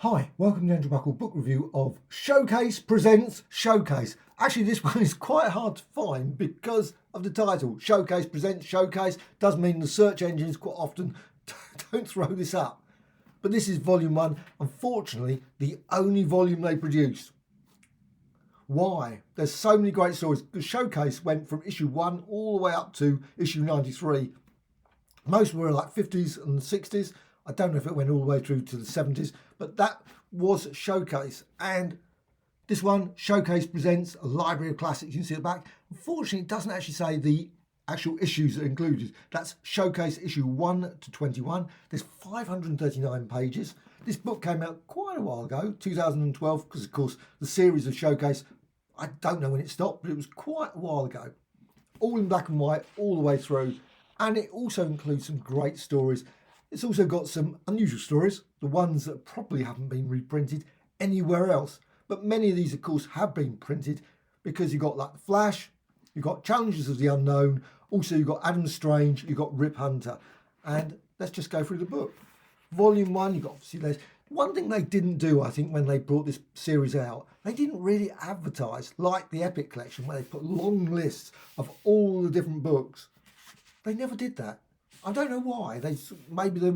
Hi, welcome to Andrew Buckle book review of Showcase Presents Showcase. Actually, this one is quite hard to find because of the title. Showcase Presents Showcase does mean the search engines quite often don't throw this up. But this is volume 1, unfortunately, the only volume they produced. Why? There's so many great stories. The Showcase went from issue 1 all the way up to issue 93. Most were like 50s and 60s. I don't know if it went all the way through to the 70s, but that was Showcase. And this one, Showcase presents a library of classics. You can see at the back. Unfortunately, it doesn't actually say the actual issues that are included. That's Showcase issue 1 to 21. There's 539 pages. This book came out quite a while ago, 2012, because of course the series of Showcase, I don't know when it stopped, but it was quite a while ago. All in black and white, all the way through. And it also includes some great stories. It's also got some unusual stories, the ones that probably haven't been reprinted anywhere else. But many of these, of course, have been printed because you've got like The Flash, you've got Challenges of the Unknown, also you've got Adam Strange, you've got Rip Hunter. And let's just go through the book. Volume 1, you've got obviously there's one thing they didn't do, I think, when they brought this series out. They didn't really advertise like the Epic Collection, where they put long lists of all the different books. They never did that. I don't know why. Maybe they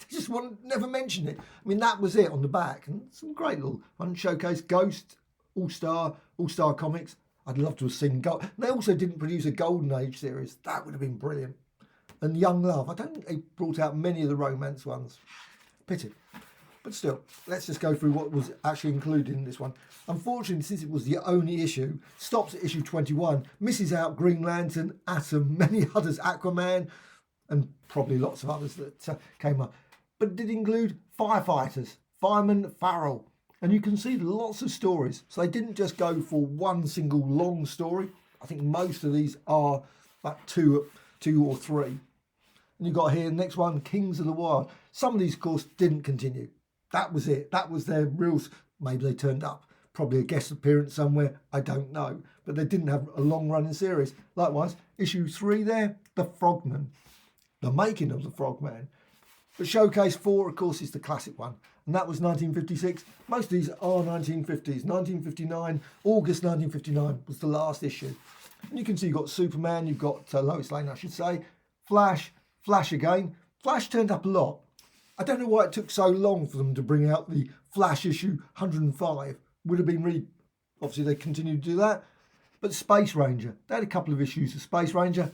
just never mention it. I mean, that was it on the back, and some great little one. Showcase Ghost, All Star Comics. I'd love to have seen Gold. They also didn't produce a Golden Age series. That would have been brilliant. And Young Love. I don't think they brought out many of the romance ones. Pity. But still, let's just go through what was actually included in this one. Unfortunately, since it was the only issue, stops at issue 21, misses out Green Lantern, Atom, many others, Aquaman, and probably lots of others that came up. But it did include Firefighters, Fireman, Farrell. And you can see lots of stories. So they didn't just go for one single long story. I think most of these are like two or three. And you've got here, the next one, Kings of the Wild. Some of these, of course, didn't continue. That was it. That was their rules. Maybe they turned up. Probably a guest appearance somewhere. I don't know. But they didn't have a long-running series. Likewise, issue 3 there, The Frogman. The making of the Frogman. But Showcase 4, of course, is the classic one. And that was 1956. Most of these are 1950s. 1959, August 1959 was the last issue. And you can see you've got Superman, you've got Lois Lane, I should say. Flash again. Flash turned up a lot. I don't know why it took so long for them to bring out the Flash issue 105. Would have been really... Obviously, they continued to do that. But Space Ranger. They had a couple of issues of Space Ranger.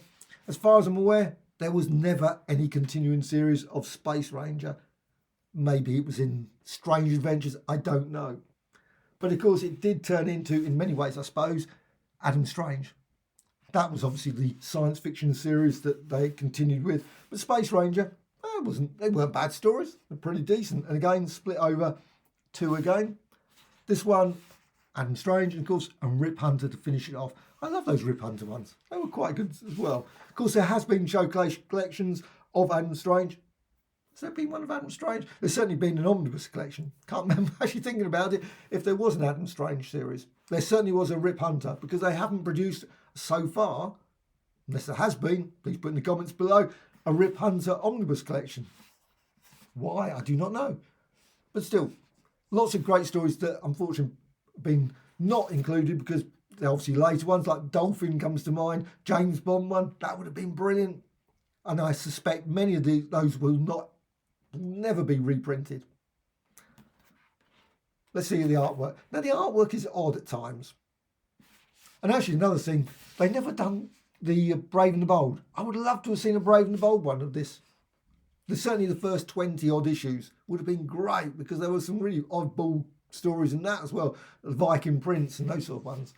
As far as I'm aware, there was never any continuing series of Space Ranger. Maybe it was in Strange Adventures, I don't know. But of course it did turn into, in many ways I suppose, Adam Strange. That was obviously the science fiction series that they continued with. But Space Ranger, they weren't bad stories, they're pretty decent. And again, split over 2 again. This one, Adam Strange, and of course, and Rip Hunter to finish it off. I love those Rip Hunter ones. They were quite good as well. Of course, there has been Showcase collections of Adam Strange. Has there been one of Adam Strange? There's certainly been an omnibus collection. Can't remember actually thinking about it if there was an Adam Strange series. There certainly was a Rip Hunter, because they haven't produced so far, unless there has been, please put in the comments below, a Rip Hunter omnibus collection. Why? I do not know. But still, lots of great stories that unfortunately have been not included because they're obviously later ones, like Dolphin comes to mind, James Bond one, that would have been brilliant. And I suspect many of those will never be reprinted. Let's see the artwork. Now the artwork is odd at times. And actually another thing, they've never done the Brave and the Bold. I would love to have seen a Brave and the Bold one of this. Certainly the first 20 odd issues would have been great because there were some really oddball stories in that as well. The Viking Prince and those sort of ones.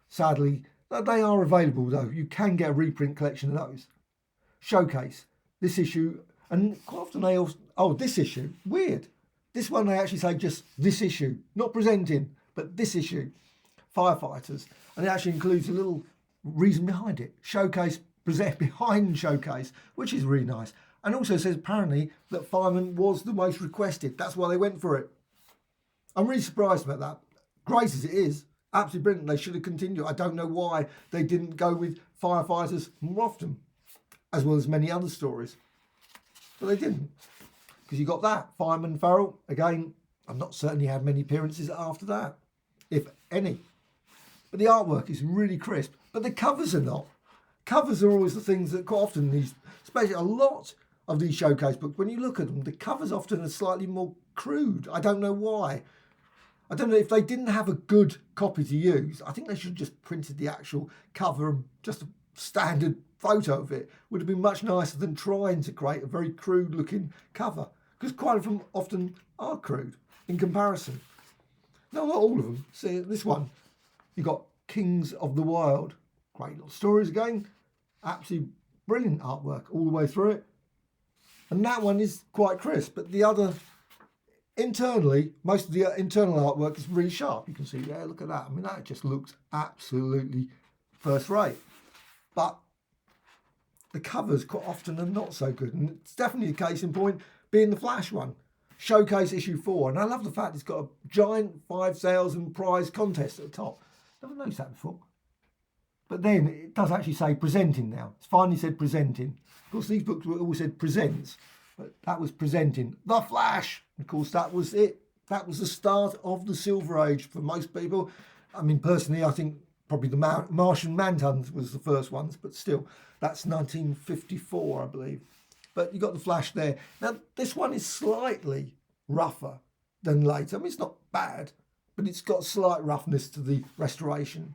Sadly, they are available though. You can get a reprint collection of those. Showcase, this issue, and quite often they also, this issue, weird. This one they actually say just this issue, not presenting, but this issue, Firefighters. And it actually includes a little reason behind it. Showcase, present behind Showcase, which is really nice. And also says apparently that Fireman was the most requested. That's why they went for it. I'm really surprised about that. Great as it is. Absolutely brilliant. They should have continued. I don't know why they didn't go with Firefighters more often, as well as many other stories. But they didn't. Because you got that. Fireman, Farrell, again, I'm not certain he had many appearances after that, if any. But the artwork is really crisp. But the covers are not. Covers are always the things that quite often these, especially a lot of these showcase books, when you look at them, the covers often are slightly more crude. I don't know why. I don't know if they didn't have a good copy to use. I think they should have just printed the actual cover and just a standard photo of it. Would have been much nicer than trying to create a very crude looking cover, because quite of them often are crude in comparison. No, not all of them. See, this one, you got Kings of the Wild. Great little stories again. Absolutely brilliant artwork all the way through it. And that one is quite crisp, but the other, internally, most of the internal artwork is really sharp. You can see, yeah, look at that. I mean, that just looks absolutely first rate. But the covers quite often are not so good. And it's definitely a case in point being the Flash one. Showcase issue 4. And I love the fact it's got a giant 5,000 prize contest at the top. Never noticed that before. But then it does actually say presenting now. It's finally said presenting. Of course, these books always said presents, but that was presenting The Flash. Of course, that was it. That was the start of the Silver Age for most people. I mean, personally, I think probably the Martian Manhunters was the first ones, but still, that's 1954, I believe. But you got the Flash there. Now, this one is slightly rougher than later. I mean, it's not bad, but it's got slight roughness to the restoration.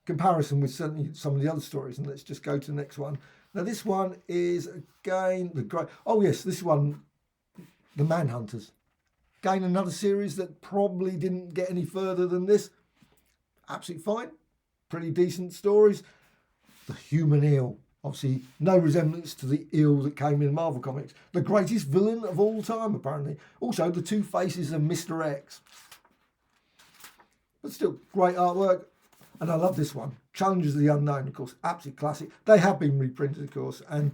Comparison with certainly some of the other stories. And let's just go to the next one. Now, this one is again the great. Oh, yes, this one, the Manhunters. Again, another series that probably didn't get any further than this. Absolutely fine. Pretty decent stories. The human eel. Obviously, no resemblance to the eel that came in Marvel Comics. The greatest villain of all time, apparently. Also, the two faces of Mr. X. But still, great artwork. And I love this one. Challenges of the Unknown, of course. Absolute classic. They have been reprinted, of course. But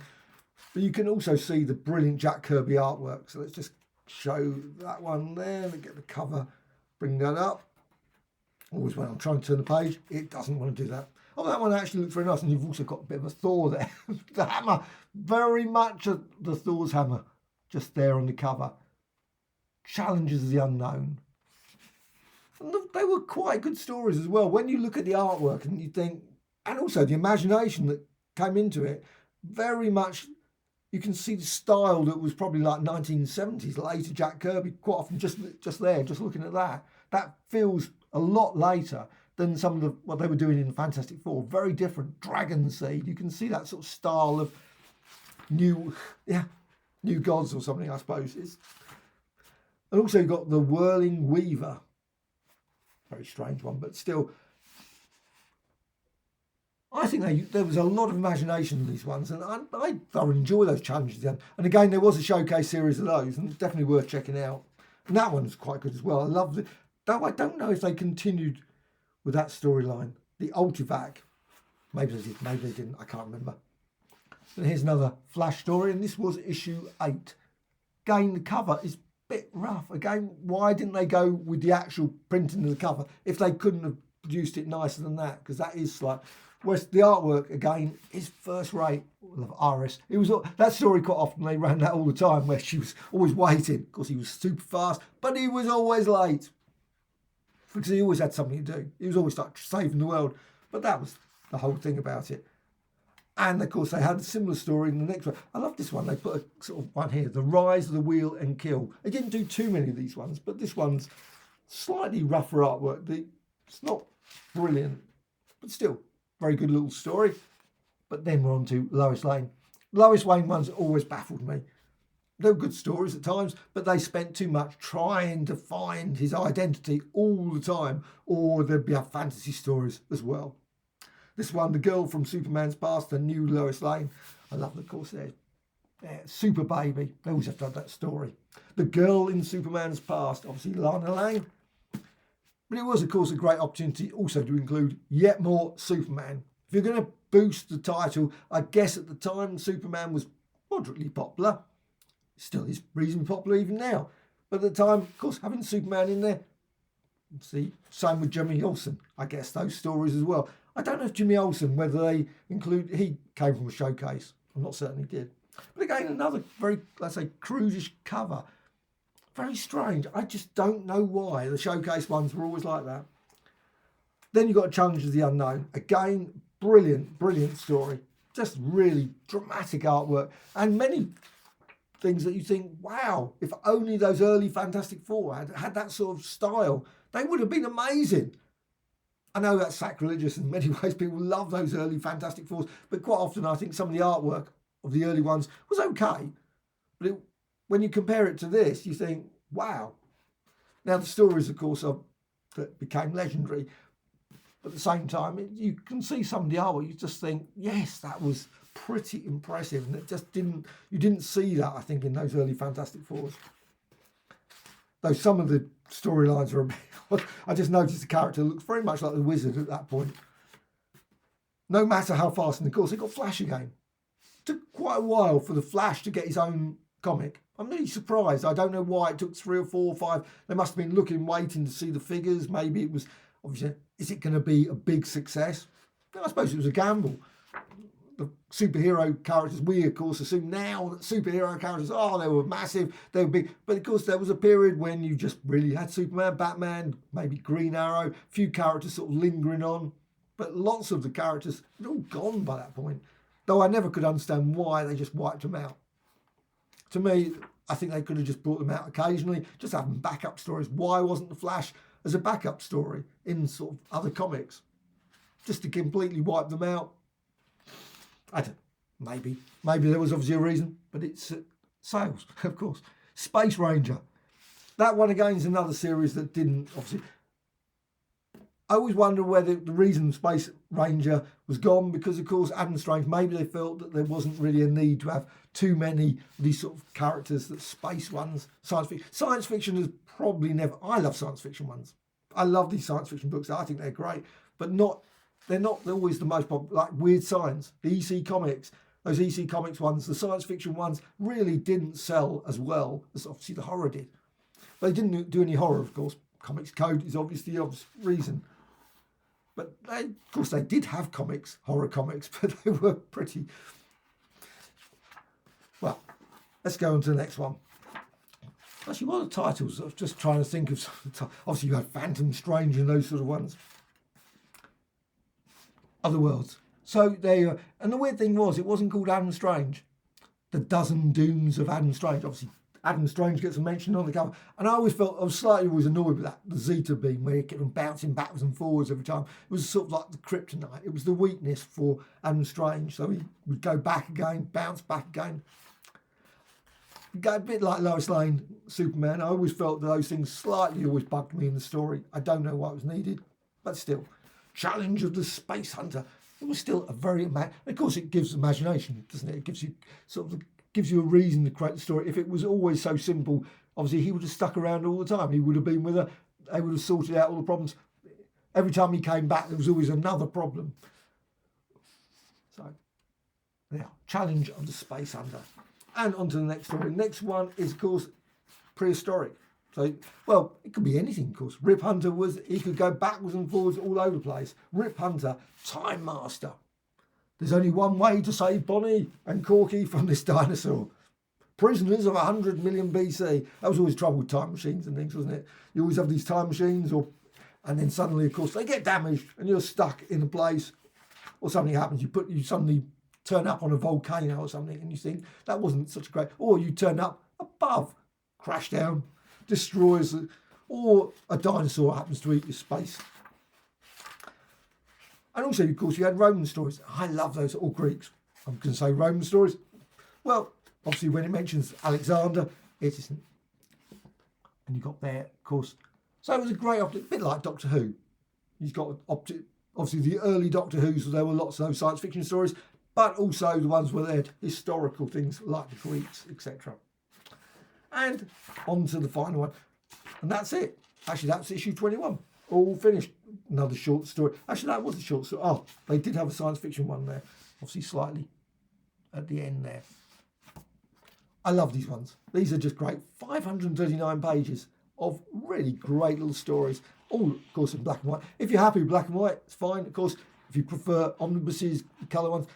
you can also see the brilliant Jack Kirby artwork. So let's just show that one there. Let me get the cover. Bring that up. Always when I'm trying to turn the page, it doesn't want to do that. Oh, that one actually looks very nice. And you've also got a bit of a Thor there. The hammer. Very much the Thor's hammer. Just there on the cover. Challenges of the Unknown. And they were quite good stories as well. When you look at the artwork and you think, and also the imagination that came into it, very much, you can see the style that was probably like 1970s, later Jack Kirby, quite often just there, just looking at that. That feels a lot later than some of what they were doing in Fantastic Four. Very different. Dragon Seed. You can see that sort of style of new gods or something, I suppose. And also you've got the Whirling Weaver. Very strange one, but still, I think there was a lot of imagination in these ones, and I thoroughly enjoy those challenges. And again, there was a showcase series of those, and it's definitely worth checking out. And that one was quite good as well. I loved it. Though I don't know if they continued with that storyline. The Ultivac. Maybe they did, maybe they didn't. I can't remember. And here's another Flash story, and this was issue 8. Again, the cover is bit rough. Again, why didn't they go with the actual printing of the cover if they couldn't have produced it nicer than that? Because that is like, whereas the artwork again is first rate. I love Iris. It was that story quite often. They ran that all the time where she was always waiting because he was super fast, but he was always late because he always had something to do. He was always like saving the world. But that was the whole thing about it. And of course, they had a similar story in the next one. I love this one. They put a sort of one here, The Rise of the Wheel and Kill. They didn't do too many of these ones, but this one's slightly rougher artwork. It's not brilliant, but still, very good little story. But then we're on to Lois Lane. Lois Lane ones always baffled me. They were good stories at times, but they spent too much trying to find his identity all the time, or there'd be fantasy stories as well. This one, The Girl from Superman's Past, the new Lois Lane. I love, of course, their Super Baby. They always have to have that story. The Girl in Superman's Past, obviously Lana Lane. But it was, of course, a great opportunity also to include yet more Superman. If you're going to boost the title, I guess at the time Superman was moderately popular. Still is reasonably popular even now. But at the time, of course, having Superman in there, see, same with Jimmy Olsen, I guess, those stories as well. I don't know if Jimmy Olsen, whether they include, he came from a showcase. I'm not certain he did. But again, another very, let's say, crudish cover. Very strange. I just don't know why the Showcase ones were always like that. Then you've got Challenge of the Unknown. Again, brilliant story. Just really dramatic artwork. And many things that you think, wow, if only those early Fantastic Four had that sort of style, they would have been amazing. I know that's sacrilegious in many ways. People love those early Fantastic Fours. But quite often I think some of the artwork of the early ones was okay. But when you compare it to this, you think, wow. Now, the stories, of course, that became legendary. But at the same time, you can see some of the artwork, you just think, yes, that was pretty impressive. And it just you didn't see that, I think, in those early Fantastic Fours. Though some of the storylines are a bit, I just noticed the character looks very much like the Wizard at that point. No matter how fast, and of course, they got Flash again. It took quite a while for the Flash to get his own comic. I'm really surprised. I don't know why it took 3 or 4 or 5. They must have been waiting to see the figures. Maybe it was, obviously, is it going to be a big success? I suppose it was a gamble. The superhero characters, we of course assume now that superhero characters, they were massive, they were big. But of course, there was a period when you just really had Superman, Batman, maybe Green Arrow, a few characters sort of lingering on. But lots of the characters were all gone by that point. Though I never could understand why they just wiped them out. To me, I think they could have just brought them out occasionally, just having backup stories. Why wasn't the Flash as a backup story in sort of other comics? Just to completely wipe them out? I don't know. Maybe there was obviously a reason, but it's sales, of course. Space Ranger. That one again is another series that didn't, obviously. I always wonder whether the reason Space Ranger was gone, because of course Adam Strange, maybe they felt that there wasn't really a need to have too many of these sort of characters, that space ones, science fiction. Science fiction is probably never, I love science fiction ones. I love these science fiction books. I think they're great, but they're not always the most popular, like Weird Science, the EC Comics, those EC Comics ones, the science fiction ones really didn't sell as well as obviously the horror did. But they didn't do any horror, of course. Comics Code is obviously the obvious reason. But of course, they did have comics, horror comics, but they were pretty... Well, let's go on to the next one. Actually, what are the titles? I was just trying to think of... Obviously, you had Phantom Strange and those sort of ones. Other Worlds. So there you are. And the weird thing was, it wasn't called Adam Strange. The Dozen Dooms of Adam Strange. Obviously, Adam Strange gets a mention on the cover. And I was slightly annoyed with that. The Zeta beam, where you kept on bouncing backwards and forwards every time. It was sort of like the kryptonite. It was the weakness for Adam Strange. So he would go back again, bounce back again. A bit like Lois Lane, Superman. I always felt that those things slightly always bugged me in the story. I don't know why it was needed, but still. Challenge of the Space Hunter. It was still a very... Of course, it gives imagination, doesn't it? It gives you gives you a reason to create the story. If it was always so simple, obviously he would have stuck around all the time. He would have been with her. They would have sorted out all the problems. Every time he came back, there was always another problem. So, yeah, Challenge of the Space Hunter. And on to the next story. The next one is, of course, prehistoric. So, well, it could be anything, of course. Rip Hunter he could go backwards and forwards all over the place. Rip Hunter, Time Master. There's only one way to save Bonnie and Corky from this dinosaur. Prisoners of 100 million BC. That was always trouble with time machines and things, wasn't it? You always have these time machines, and then suddenly, of course, they get damaged and you're stuck in a place, or something happens. You suddenly turn up on a volcano or something, and you think that wasn't such a great. Or you turn up above, crash down, destroys, or a dinosaur happens to eat your space. And also, of course, you had Roman stories. I love those, or Greeks. I'm going to say Roman stories. Well, obviously, when it mentions Alexander, it isn't. And you got there, of course. So it was a great optic, a bit like Doctor Who. You've got obviously the early Doctor Who's, there were lots of those science fiction stories, but also the ones where they had historical things like the Greeks, etc. And on to the final one. And that's it. Actually, that's issue 21. All finished. Another short story. Actually, that was a short story. Oh, they did have a science fiction one there. Obviously, slightly at the end there. I love these ones. These are just great. 539 pages of really great little stories. All, of course, in black and white. If you're happy with black and white, it's fine. Of course, if you prefer omnibuses, colour ones,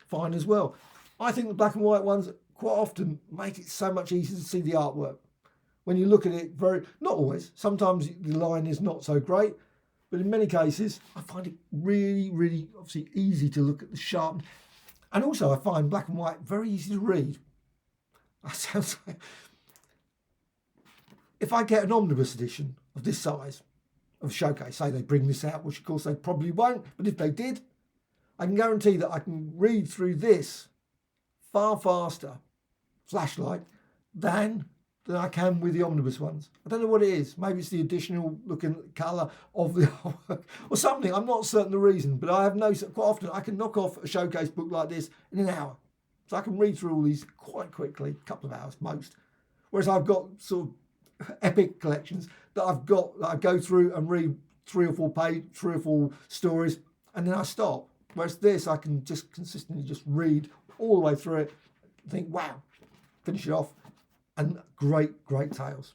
fine as well. I think the black and white ones quite often make it so much easier to see the artwork. when you look at it, not always, sometimes the line is not so great, but in many cases, I find it really, really obviously easy to look at the sharp. And also I find black and white very easy to read. That sounds like, if I get an omnibus edition of this size of Showcase, say they bring this out, which of course they probably won't, but if they did, I can guarantee that I can read through this far faster, flashlight, than I can with the omnibus ones. I don't know what it is. Maybe it's the additional looking colour of the artwork or something. I'm not certain the reason, but I have noticed that quite often I can knock off a Showcase book like this in an hour. So I can read through all these quite quickly, a couple of hours most. Whereas I've got sort of epic collections that I go through and read 3 or 4 stories, and then I stop. Whereas this, I can just consistently just read all the way through it, think, wow, finish it off, and great tales.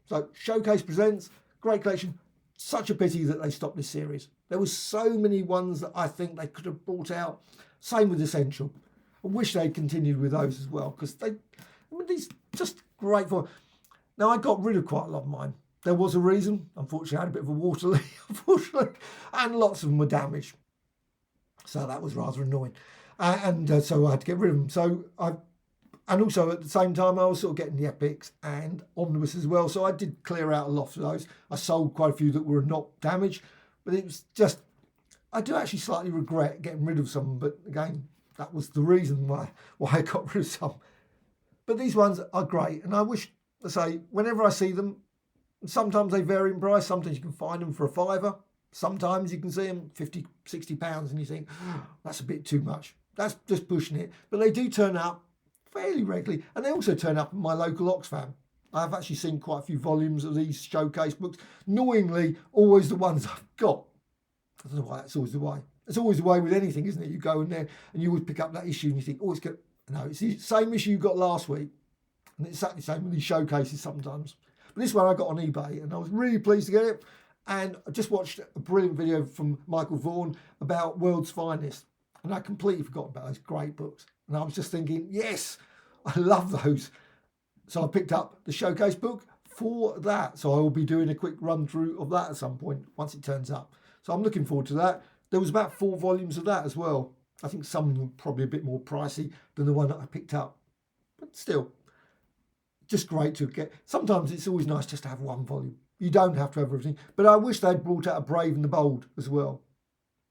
So Showcase presents, great collection. Such a pity that they stopped this series. There were so many ones that I think they could have brought out. Same with Essential. I wish they'd continued with those as well, because these just great for. Now, I got rid of quite a lot of mine. There was a reason. Unfortunately, I had a bit of a water leak, unfortunately, and lots of them were damaged. So that was rather annoying. So I had to get rid of them. And also at the same time, I was sort of getting the epics and omnibus as well. So I did clear out a lot of those. I sold quite a few that were not damaged, but it was just, I do actually slightly regret getting rid of some, but again, that was the reason why I got rid of some. But these ones are great, and I wish, I say, whenever I see them, sometimes they vary in price. Sometimes you can find them for £5. Sometimes you can see them £50, £60, and you think, that's a bit too much. That's just pushing it. But they do turn up fairly regularly, and they also turn up in my local Oxfam. I've actually seen quite a few volumes of these Showcase books. Annoyingly, always the ones I've got. I don't know why that's always the way. It's always the way with anything, isn't it? You go in there and you always pick up that issue and you think, oh, it's good. No, it's the same issue you got last week. And it's exactly the same with these Showcases sometimes. But this one I got on eBay and I was really pleased to get it. And I just watched a brilliant video from Michael Vaughan about World's Finest. And I completely forgot about those great books. And I was just thinking, yes, I love those. So I picked up the Showcase book for that. So I will be doing a quick run through of that at some point once it turns up. So I'm looking forward to that. There was about 4 volumes of that as well. I think some of them were probably a bit more pricey than the one that I picked up. But still, just great to get. Sometimes it's always nice just to have one volume. You don't have to have everything. But I wish they'd brought out a Brave and the Bold as well.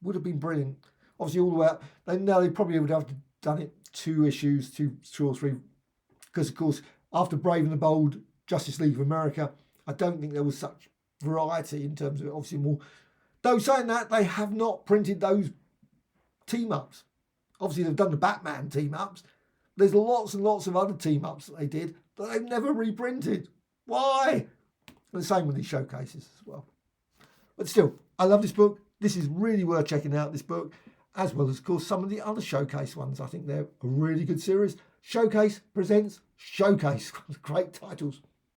Would have been brilliant. Obviously, all the way up. They probably would have done it 2 issues, 2 or 3. Because, of course, after Brave and the Bold, Justice League of America, I don't think there was such variety in terms of it. Obviously, more. Though saying that, they have not printed those team-ups. Obviously, they've done the Batman team-ups. There's lots and lots of other team-ups that they did that they've never reprinted. Why? And the same with these Showcases as well. But still, I love this book. This is really worth checking out, this book, as well as, of course, some of the other Showcase ones. I think they're a really good series. Showcase presents Showcase. Great titles.